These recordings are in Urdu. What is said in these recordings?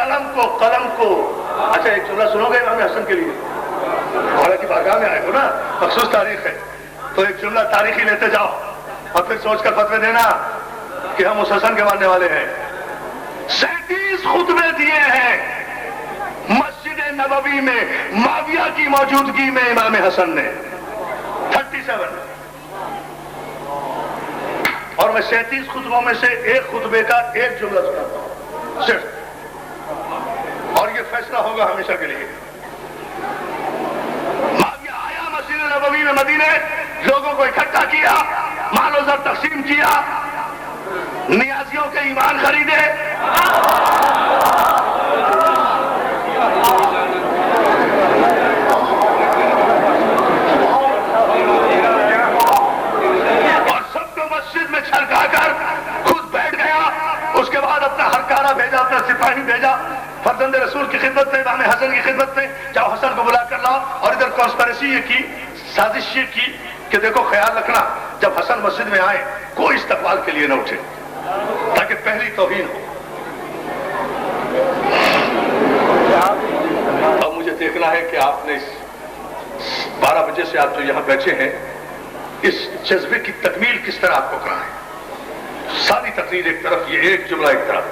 قلم کو اچھا ایک جملہ سنو گے امام حسن کے لیے؟ حالانکہ بارگاہ میں آئے ہو نا، مخصوص تاریخ ہے تو ایک جملہ تاریخی لیتے جاؤ اور پھر سوچ کر فتوے دینا کہ ہم اس حسن کے ماننے والے ہیں۔ 37 خطبے دیے ہیں مسجد نبوی میں معاویہ کی موجودگی میں امام حسن نے، 37، اور میں 37 خطبوں میں سے ایک خطبے کا ایک جملہ سناتا ہوں صرف، اور یہ فیصلہ ہوگا ہمیشہ کے لیے۔ معاویہ آیا مسجد نبوی میں مدینے، لوگوں کو اکٹھا کیا، مال و زر تقسیم کیا، نیازیوں کے ایمان خریدے، اور سب کو مسجد میں چھڑکا کر خود بیٹھ گیا۔ اس کے بعد اپنا ہرکارہ بھیجا، اپنا سپاہی بھیجا فرزند رسول کی خدمت میں، امام حسن کی خدمت میں، جاؤ حسن کو بلا کر لاؤ۔ اور ادھر کانسپریسی یہ کی، سازش یہ کی کہ دیکھو خیال رکھنا جب حسن مسجد میں آئے کوئی استقبال کے لیے نہ اٹھے تاکہ پہلی توہین ہو۔ اب مجھے دیکھنا ہے کہ آپ نے 12 بجے سے آپ جو یہاں بیٹھے ہیں اس جذبے کی تکمیل کس طرح آپ کو کرنا ہے۔ ساری تقریر ایک طرف، یہ ایک جملہ ایک طرف۔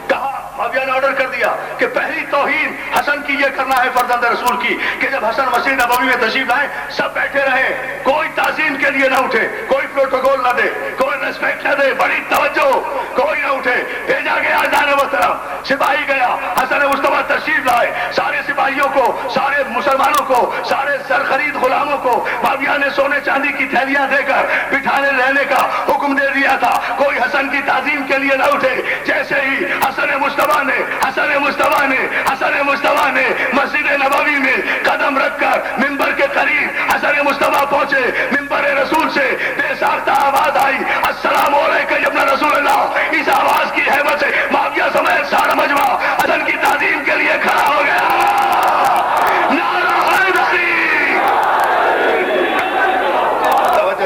کہا معاویہ نے آرڈر کر دیا کہ پہلی توہین حسن کی یہ کرنا ہے فرزند رسول کی کہ جب حسن مسجد نبوی میں تشریف لائیں سب بیٹھے رہے، کوئی تعظیم کے لیے نہ اٹھے، کوئی پروٹوکول نہ دے، کوئی ریسپیکٹ نہ دے، بڑی توجہ، کوئی نہ اٹھے۔ بھیجا گیا جان محترم، سپاہی گیا، حسن مصطفیٰ تشریف لائے، سارے سپاہیوں کو، سارے مسلمانوں کو، سارے سرخرید غلاموں کو معاویہ نے سونے چاندی کی تھیلیاں دے کر بٹھانے رہنے کا حکم دے دیا تھا، کوئی حسن کی تعظیم کے لیے نہ اٹھے۔ جیسے ہی حسن مصطفیٰ نے مسجد نبوی میں قدم رکھ کر ممبر کے قریب حسن مصطفیٰ پہنچے، ممبر رسول سے بے ساختہ آواز آئی، السلام علیکم ابن رسول اللہ۔ اس آواز کی ہیبت سے معاویہ سمیت سارا مجمع حسن کی تعظیم کے لیے کھڑا ہو گیا۔ نعرہ حیدری!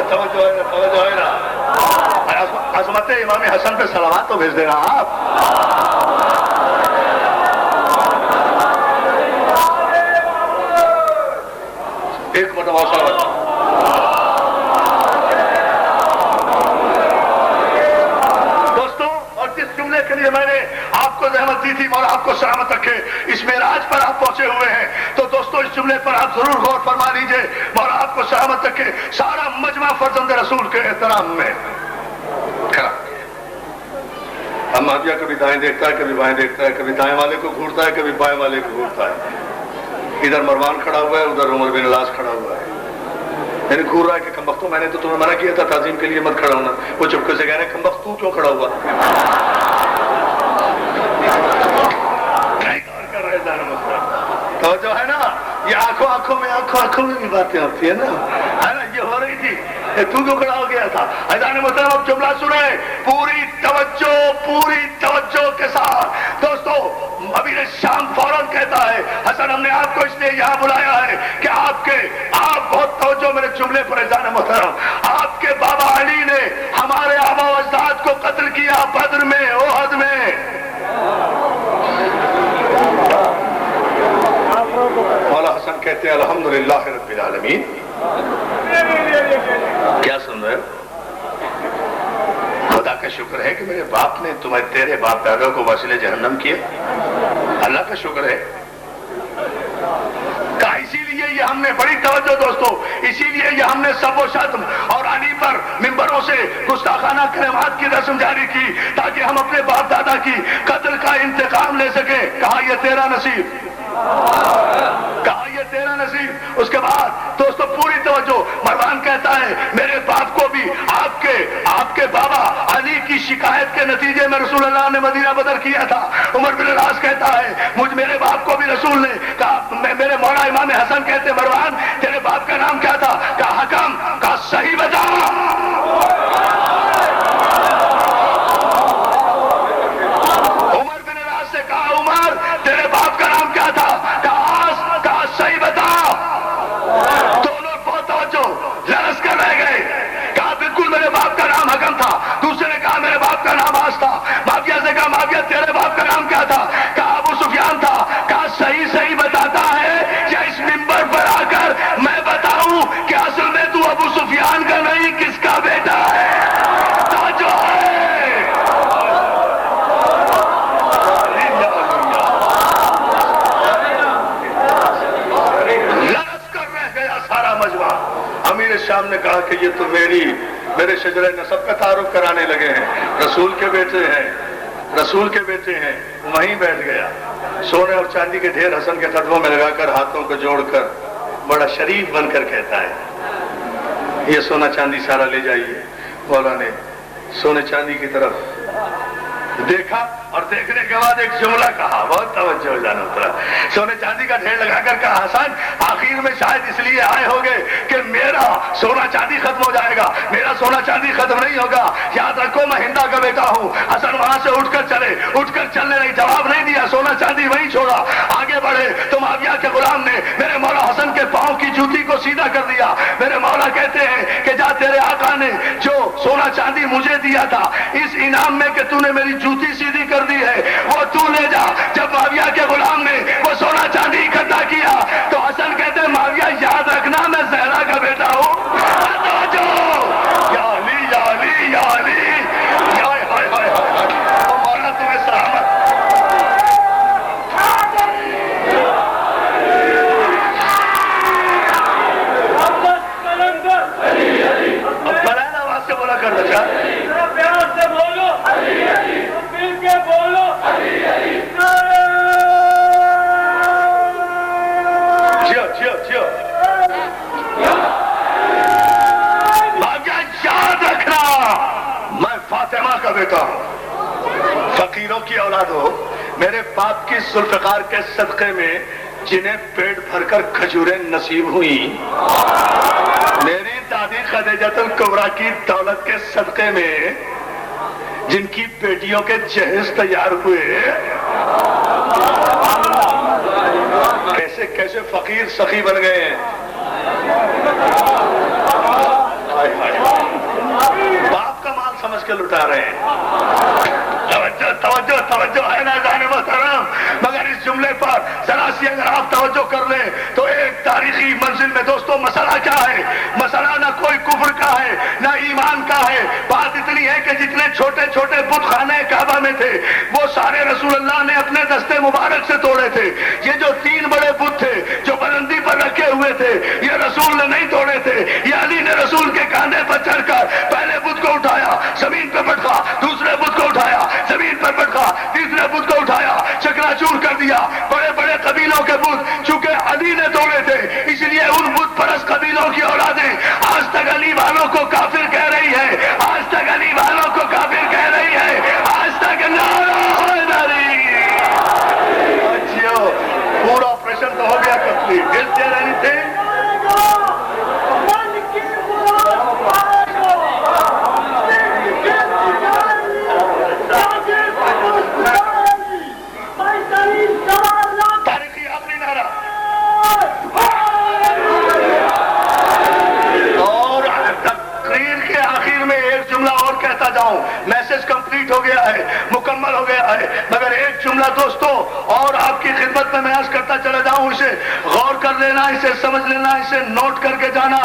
توجہ ہے نا، عظمت امام حسن پہ صلوات تو بھیج دینا آپ۔ ایک مرتبہ دوستوں، اور جس جملے کے لیے میں نے آپ کو زحمت دی تھی مولا آپ کو سلامت رکھے، اس معراج پر آپ پہنچے ہوئے ہیں تو دوستوں اس جملے پر آپ ضرور غور فرما لیجئے، مولا آپ کو سلامت رکھے، سارا مجمع فرزند رسول کے احترام میں کھڑا۔ معاویہ کبھی دائیں دیکھتا ہے، کبھی بائیں دیکھتا ہے، کبھی دائیں والے کو گھورتا ہے، کبھی بائیں والے کو گھورتا ہے۔ ادھر مروان کھڑا ہوا ہے، ادھر عمر بن العاص کھڑا ہوا ہے، یعنی گھور رہا ہے کہ کمبختو میں نے تو تمہیں منع کیا تھا تعظیم کے لیے مت کھڑا ہونا۔ وہ چپکے سے کہہ رہے ہیں کمبختو کیوں کھڑا ہوا؟ توجہ ہے نا، یہ آنکھوں میں بھی باتیں ہوتی ہے نا، یہ ہو رہی تھی، تو کیوں کھڑا ہو گیا تھا؟ حضرت محترم اب جملہ سنیں پوری توجہ کے ساتھ۔ دوستو امیر شام فوراً کہتا ہے حسن ہم نے آپ کو اس لیے یہاں بلایا ہے کہ آپ بہت توجہ میرے جملے پر حضرت محترم، آپ کے بابا علی نے ہمارے آبا و اجداد کو قتل کیا بدر میں، احد میں۔ مولا حسن کہتے ہیں الحمدللہ رب العالمین۔ کیا سن رہے ہو؟ خدا کا شکر ہے کہ میرے باپ نے تیرے باپ دادا کو وسیلے جہنم کیا، اللہ کا شکر ہے۔ کہا اسی لیے یہ ہم نے بڑی توجہ دوستو، اسی لیے یہ ہم نے سب و شتم اور علی پر ممبروں سے گستاخانہ کلمات کی رسم جاری کی تاکہ ہم اپنے باپ دادا کی قتل کا انتقام لے سکیں۔ کہا یہ تیرا نصیب، کہا یہ تیرا نصیب۔ اس کے بعد دوستو پوری توجہ، مروان کہتا ہے میرے باپ کو بھی آپ کے بابا علی کی شکایت کے نتیجے میں رسول اللہ نے مدینہ بدر کیا تھا۔ عمر بن العاص کہتا ہے میرے باپ کو بھی رسول نے کہا، میرے مولا امام حسن کہتے مروان تیرے باپ کا نام کیا تھا؟ کہا حکم، کہا صحیح بتا۔ عمر بن العاص سے کہا عمر تیرے باپ کا نام کیا تھا؟ کہا صحیح بتا۔ دونوں بہت توجہ لرز کر رہ گئے، کہا بالکل میرے باپ کا نام حکم تھا۔ دوسرے نے کہا میرے باپ کا نام آس تھا۔ معاویہ سے کہا معاویہ تیرے باپ کا نام کیا تھا؟ کہا ابو سفیان شام نے کہا کہ یہ تو میرے شجرہ نسب کا تعارف کرانے لگے ہیں، رسول کے بیٹے ہیں، وہیں بیٹھ گیا، سونے اور چاندی کے ڈھیر حسن کے قدموں میں لگا کر ہاتھوں کو جوڑ کر بڑا شریف بن کر کہتا ہے یہ سونا چاندی سارا لے جائیے۔ مولا نے سونے چاندی کی طرف دیکھا اور دیکھنے کے بعد ایک جملہ کہا، بہت توجہ ہو جانا اترا، سونے چاندی کا ڈھیر لگا کر کہا حسن آخر میں شاید اس لیے آئے ہوگے کہ میرا سونا چاندی ختم ہو جائے گا، میرا سونا چاندی ختم نہیں ہوگا، یاد رکھو میں ہندا کا بیٹا ہوں۔ حسن وہاں سے اٹھ کر چلنے نہیں، جواب نہیں دیا، سونا چاندی وہیں چھوڑا، آگے بڑھے تو معاویہ کے غلام نے میرے مولا حسن کے پاؤں کی جوتی کو سیدھا کر دیا۔ میرے مولا کہتے ہیں کہ جا تیرے آقا نے جو سونا چاندی مجھے دیا تھا اس انعام میں کہ تو نے میری جوتی سیدھی کر دی ہے وہ تو لے جا۔ جب معاویہ کے غلام نے وہ سونا چاندی اکٹھا کیا تو حسن کہتے ہیں معاویہ یاد رکھنا میں زہرا کا بیٹا ہوں۔ یا علی یا علی یا علی، مولا تمہیں سلامت۔ اب بلند آواز سے بولا کر بچا، پیار سے بولو، مل کے بولو، جیو یاد رکھنا میں فاطمہ کا بیٹا ہوں، فقیروں کی اولاد ہو، میرے باپ کی ذوالفقار کے صدقے میں جنہیں پیٹ بھر کر کھجوریں نصیب ہوئی، میری دادی خدیجۃ الکبریٰ کی دولت کے صدقے میں جن کی بیٹیوں کے جہیز تیار ہوئے، کیسے کیسے فقیر سخی بن گئے ہیں۔ باپ کا مال سمجھ کے لٹا رہے ہیں۔ توجہ ہے ناظرین محترم، مگر اس جملے پر ذرا سی اگر آپ توجہ کر لیں تو ایک تاریخی منزل میں دوستوں مسئلہ کیا ہے؟ مسئلہ نہ کوئی کفر کا ہے نہ ایمان کا ہے، بات اتنی ہے کہ جتنے چھوٹے چھوٹے بت خانے کعبہ میں تھے وہ سارے رسول اللہ نے اپنے دستے مبارک سے توڑے تھے۔ یہ جو 3 بڑے بت تھے جو بلندی پر رکھے ہوئے تھے یہ رسول نے نہیں توڑے تھے، یہ علی نے رسول کے کاندھے پر چڑھ کر پہلے بت کو اٹھایا، زمین پہ پٹکا، دوسرے بت کو اٹھایا، زمین پر پٹکا، تیسرے بت کو اٹھایا، چکنا چور کر دیا۔ بڑے بڑے قبیلوں کے بت چونکہ علی نے توڑے تھے اس لیے ان بت پرست قبیلوں کی اولادیں آج تک علی والوں کو کافر کہہ رہی ہے، آج تک علی والوں کو کافر کہہ رہی ہے، آج تک نعرہ حیدری۔ پورا آپریشن تو ہو گیا کمپلیٹ، دل سے رہنی تھے تاریخی آخری نعرہ۔ اور تقریر کے آخر میں ایک جملہ اور کہتا جاؤں، میسج کمپلیٹ ہو گیا ہے، مکمل ہو گیا ہے، مگر ایک جملہ دوستوں اور آپ کی خدمت میں عرض کرتا چلا جاؤں، اسے غور کر لینا، اسے سمجھ لینا، اسے نوٹ کر کے جانا۔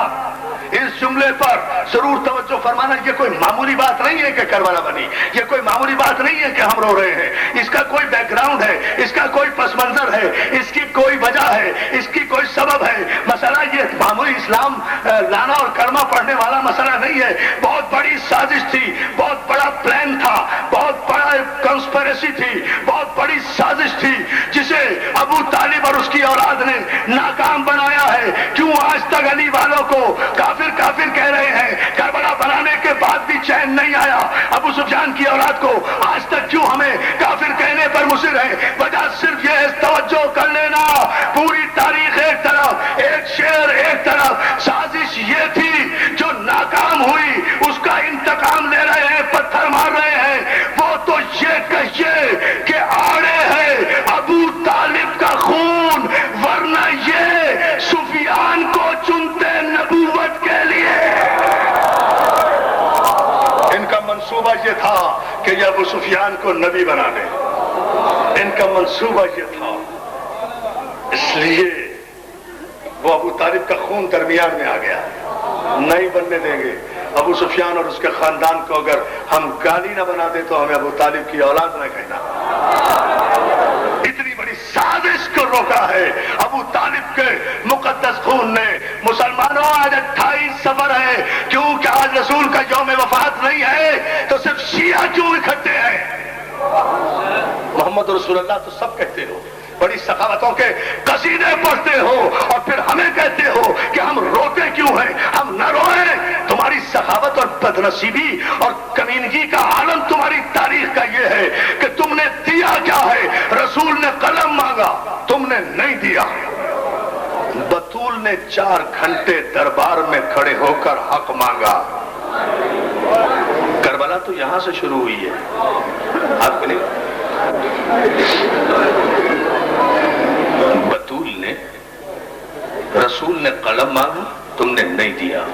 اس جملے پر ضرور توجہ فرمانا، یہ کوئی معمولی بات نہیں ہے کہ کربلا بنی، یہ کوئی معمولی بات نہیں ہے کہ ہم رو رہے ہیں، اس کا کوئی بیک گراؤنڈ ہے، اس کا کوئی پس منظر ہے، اس کی کوئی وجہ ہے، اس کی کوئی سبب ہے۔ مسئلہ یہ معمولی اسلام لانا اور کلمہ پڑھنے والا مسئلہ نہیں ہے، بہت بڑی سازش تھی، بہت بڑا پلان تھا، بہت بڑا کنسپریسی تھی، بہت بڑی سازش تھی جسے ابو طالب اور اس کی اولاد نے ناکام بنایا ہے۔ کیوں آج تک علی والوں کو کافر کافر کہہ رہے ہیں؟ کربلا بنانے کے بعد بھی چین نہیں آیا ابو سفیان کی اولاد کو، آج تک کیوں ہمیں کافر کہنے پر مصر ہے؟ وجہ صرف یہ ہے، توجہ کر لینا، پوری تاریخ ایک طرف، ایک شعر ایک طرف، سازش یہ تھی جو ناکام ہوئی اس کا انتقام لے رہے ہیں، پتھر مار رہے ہیں۔ وہ تو یہ کہیے کہ آڑے ہے ابو طالب کا خون، ورنہ یہ سفیان کو چنتے نبوت کے لیے۔ ان کا منصوبہ یہ تھا کہ یہ ابو سفیان کو نبی بنا دیں، ان کا منصوبہ یہ تھا، اس لیے وہ ابو طالب کا خون درمیان میں آ گیا، نہیں بننے دیں گے۔ ابو سفیان اور اس کے خاندان کو اگر ہم گالی نہ بنا دیں تو ہمیں ابو طالب کی اولاد نہ کہنا۔ اتنی بڑی سازش کو روکا ہے ابو طالب کے مقدس خون نے۔ مسلمانوں آج 28 سفر ہے؟ کیوں کہ آج رسول کا یوم وفات نہیں ہے تو صرف شیعہ کیوں اکٹھے ہیں؟ محمد رسول اللہ تو سب کہتے ہو، بڑی سخاوتوں کے قصیدے پڑھتے ہو، اور پھر ہمیں کہتے ہو کہ ہم روتے کیوں ہیں؟ ہم نہ روئیں؟ تمہاری سخاوت اور بدنصیبی اور کمینگی کا عالم تمہاری تاریخ کا یہ ہے کہ تم نے دیا کیا ہے؟ رسول نے قلم مانگا، تم نے نہیں دیا۔ بطول نے 4 گھنٹے دربار میں کھڑے ہو کر حق مانگا۔ کربلا تو یہاں سے شروع ہوئی ہے، آپ کو نہیں؟ بطول نے، رسول نے قلم مانگا، تم نے نہیں دیا۔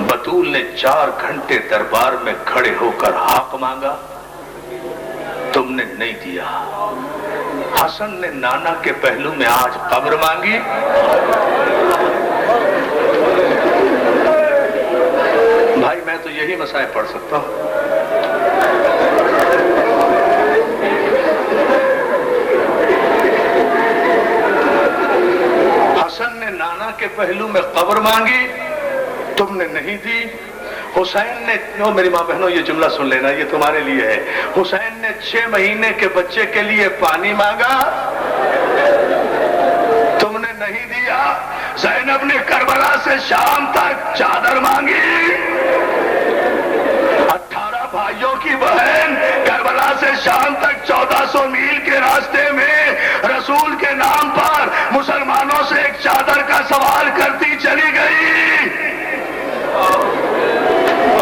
بطول نے 4 گھنٹے دربار میں کھڑے ہو کر حق مانگا، تم نے نہیں دیا۔ حسن نے نانا کے پہلو میں آج قبر مانگی، بھائی میں تو یہی مسائل پڑھ سکتا ہوں۔ حسن نے نانا کے پہلو میں قبر مانگی، تم نے نہیں دی۔ حسین نے، میری ماں بہنوں یہ جملہ سن لینا، یہ تمہارے لیے ہے۔ حسین نے 6 مہینے کے بچے کے لیے پانی مانگا، تم نے نہیں دیا۔ زینب نے کربلا سے شام تک چادر مانگی، 18 بھائیوں کی بہن کربلا سے شام تک 1400 میل کے راستے میں رسول کے نام پر مسلمانوں سے ایک چادر کا سوال کرتی چلی گئی۔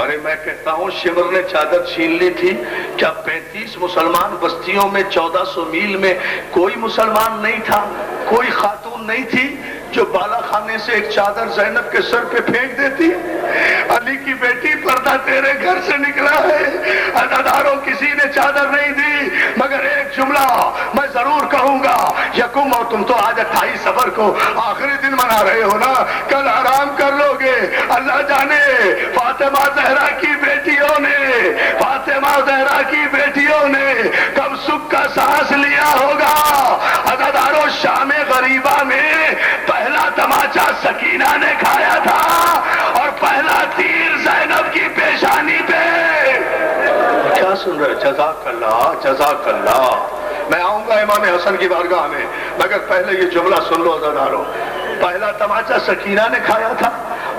ارے میں کہتا ہوں شمر نے چادر چھین لی تھی، کیا 35 مسلمان بستیوں میں 1400 میل میں کوئی مسلمان نہیں تھا؟ کوئی خاتون نہیں تھی جو بالا خانے سے ایک چادر زینب کے سر پہ پھینک دیتی؟ علی کی بیٹی پردہ تیرے گھر سے نکلا ہے، عزاداروں کسی نے چادر نہیں دی، مگر ایک جملہ میں ضرور کہوں گا، یکم، اور تم تو آج 28 صفر کو آخری دن منا رہے ہو نا، کل آرام کر لو گے۔ اللہ جانے فاطمہ زہرا کی بیٹیوں نے، فاطمہ زہرا کی بیٹیوں نے کب سکھ کا سانس لیا ہوگا۔ عزاداروں شام غریبہ میں پہلا تماچا سکینہ نے کھایا تھا، اور پہلا تیر زینب کی پیشانی پہ۔ کیا سن رہے؟ جزاک اللہ، جزاک اللہ۔ میں آؤں گا امام حسن کی بارگاہ میں، مگر پہلے یہ جملہ سن لو عزاداروں، پہلا تماچا سکینہ نے کھایا تھا،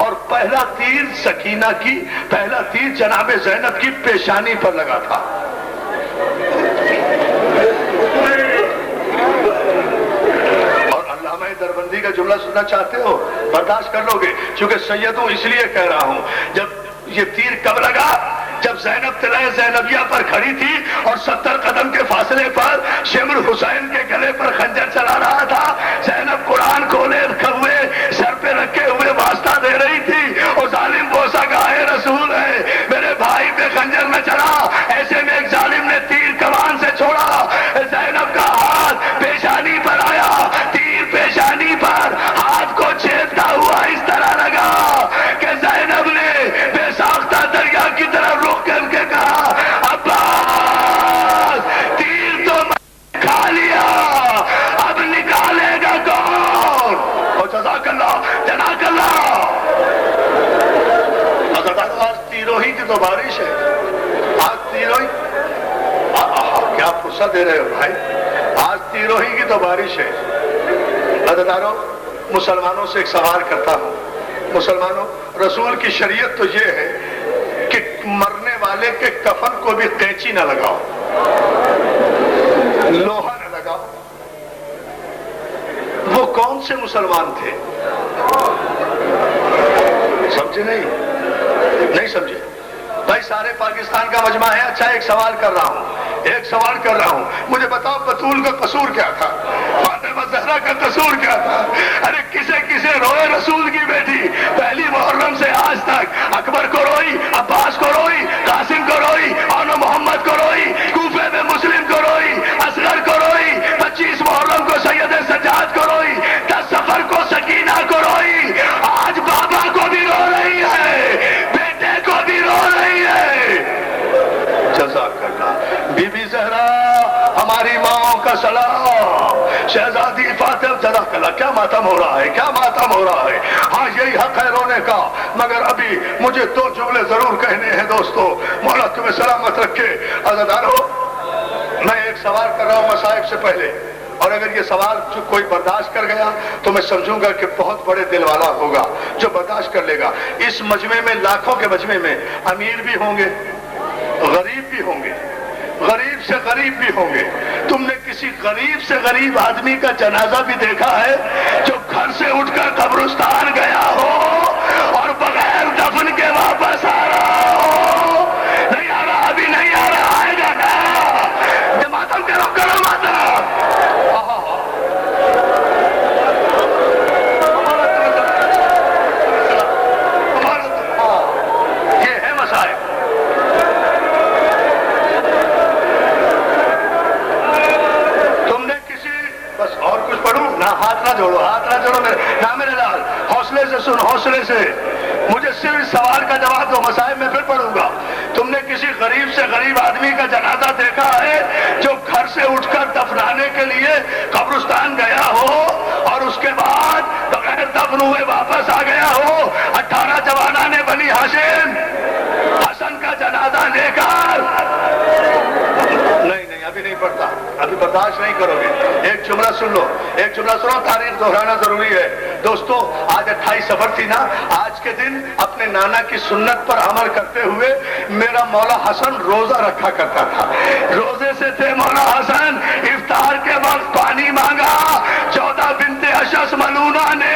اور پہلا تیر سکینہ کی، پہلا تیر جناب زینب کی پیشانی پر لگا تھا۔ دربندی کا جملہ سننا چاہتے ہو؟ برداشت کر لو گے، چونکہ سیدوں اس لیے کہہ رہا ہوں، جب یہ تیر کب لگا؟ جب زینب طلعہ زینبیہ پر کھڑی تھی اور 70 قدم کے فاصلے پر شمر حسین کے گلے پر خنجر چلا رہا تھا۔ زینب قرآن کھولے ہوئے سر پہ رکھے ہوئے واسطہ دے رہی تھی، اور ظالم بوسا گائے رسول ہے میرے بھائی پہ خنجر نہ چلا۔ ایسے میں ایک ظالم نے تیر کمان سے چھوڑا، زینب کا ہاتھ پیشانی پر آیا، تیر پیشانی پر ہاتھ کو چھیدتا ہوا اس طرح لگا کہ زینب نے بے ساختہ دریا کی طرف رخ کر کے کہا، عباس تیر تو میں کھا لیا، اب نکالے گا کون؟ اور جزاک اللہ، جزاک اللہ۔ آج تیروہی کی تو بارش ہے، آج تیروہی، کیا فرصت دے رہے ہو بھائی، آج تیروہی کی تو بارش ہے۔ عزیزانو، مسلمانوں سے ایک سوال کرتا ہوں، مسلمانوں، رسول کی شریعت تو یہ ہے کہ مرنے والے کے کفن کو بھی قینچی نہ لگاؤ، لوہا نہ لگاؤ۔ وہ کون سے مسلمان تھے؟ سمجھے نہیں سمجھے بھائی؟ سارے پاکستان کا مجمع ہے۔ اچھا ایک سوال کر رہا ہوں، مجھے بتاؤ بطول کا قصور کیا تھا؟ فاطمہ زہرا کا قصور کیا تھا؟ ارے کسے روئے رسول کی بیٹی؟ پہلی محرم سے آج تک اکبر کو روئی، عباس کو روئی، قاسم کو روئی، آن محمد کو روئی، کوفے میں مسلم کو روئی، اصغر کو روئی، 25 محرم کو سید سجاد کو روئی، 10 صفر کو سکینہ کو روئی، آج بابا کو بھی رو رہی ہے، بیٹے کو بھی رو رہی ہے۔ جزاک اللہ۔ بی بی زہرا ہماری ماں ماؤں کا سلام، شہزادی فاطمہ جزاک اللہ، کیا ماتم ہو رہا ہے، کیا ماتم ہو رہا ہے۔ ہاں یہی حق ہے رونے کا، مگر ابھی مجھے 2 جملے ضرور کہنے ہیں دوستو، مولا تمہیں سلامت رکھے۔ عزیزانو، میں ایک سوال کر رہا ہوں مصائب سے پہلے، اور اگر یہ سوال جو کوئی برداشت کر گیا تو میں سمجھوں گا کہ بہت بڑے دل والا ہوگا جو برداشت کر لے گا۔ اس مجمع میں، لاکھوں کے مجمع میں، امیر بھی ہوں گے، غریب بھی ہوں گے، غریب سے غریب بھی ہوں گے۔ تم نے کسی غریب سے غریب آدمی کا جنازہ بھی دیکھا ہے جو گھر سے اٹھ کر قبرستان گیا ہو اور بغیر دفن کے واپس آ رہا ہو؟ نہیں آ رہا، ابھی نہیں آ رہا، آئے گا نا؟ ماتم کرو، کرو ماتم۔ یہ ہے مسائل۔ تم نے کسی، بس اور کچھ پڑھوں نہ، ہاتھ نہ جوڑو، ہاتھ نہ جوڑو نہ میرے لال، حوصلے سے سن، حوصلے سے مجھے صرف اس سوال کا جواب دو، مسائل میں پھر پڑھوں گا۔ تم نے کسی غریب سے غریب آدمی کا جنازہ دیکھا ہے جو گھر سے اٹھ کر دفنانے کے لیے قبرستان گیا ہو اور اس کے بعد بغیر دفن ہوئے واپس آ گیا ہو؟ 18 جوانان بنی ہاشم حسن کا جنازہ لے کر؟ نہیں نہیں، ابھی نہیں پڑھتا، ابھی برداشت نہیں کرو گے۔ ایک جملہ سن لو، ایک جملہ سنو، تاریخ دہرانا ضروری ہے دوستو۔ آج 28 صفر تھی نا، آج کے دن اپنے نانا کی سنت پر عمل کرتے ہوئے میرا مولا حسن روزہ رکھا کرتا تھا۔ روزے سے تھے مولا حسن، افطار کے وقت پانی مانگا، 14 بنت اشس ملونہ نے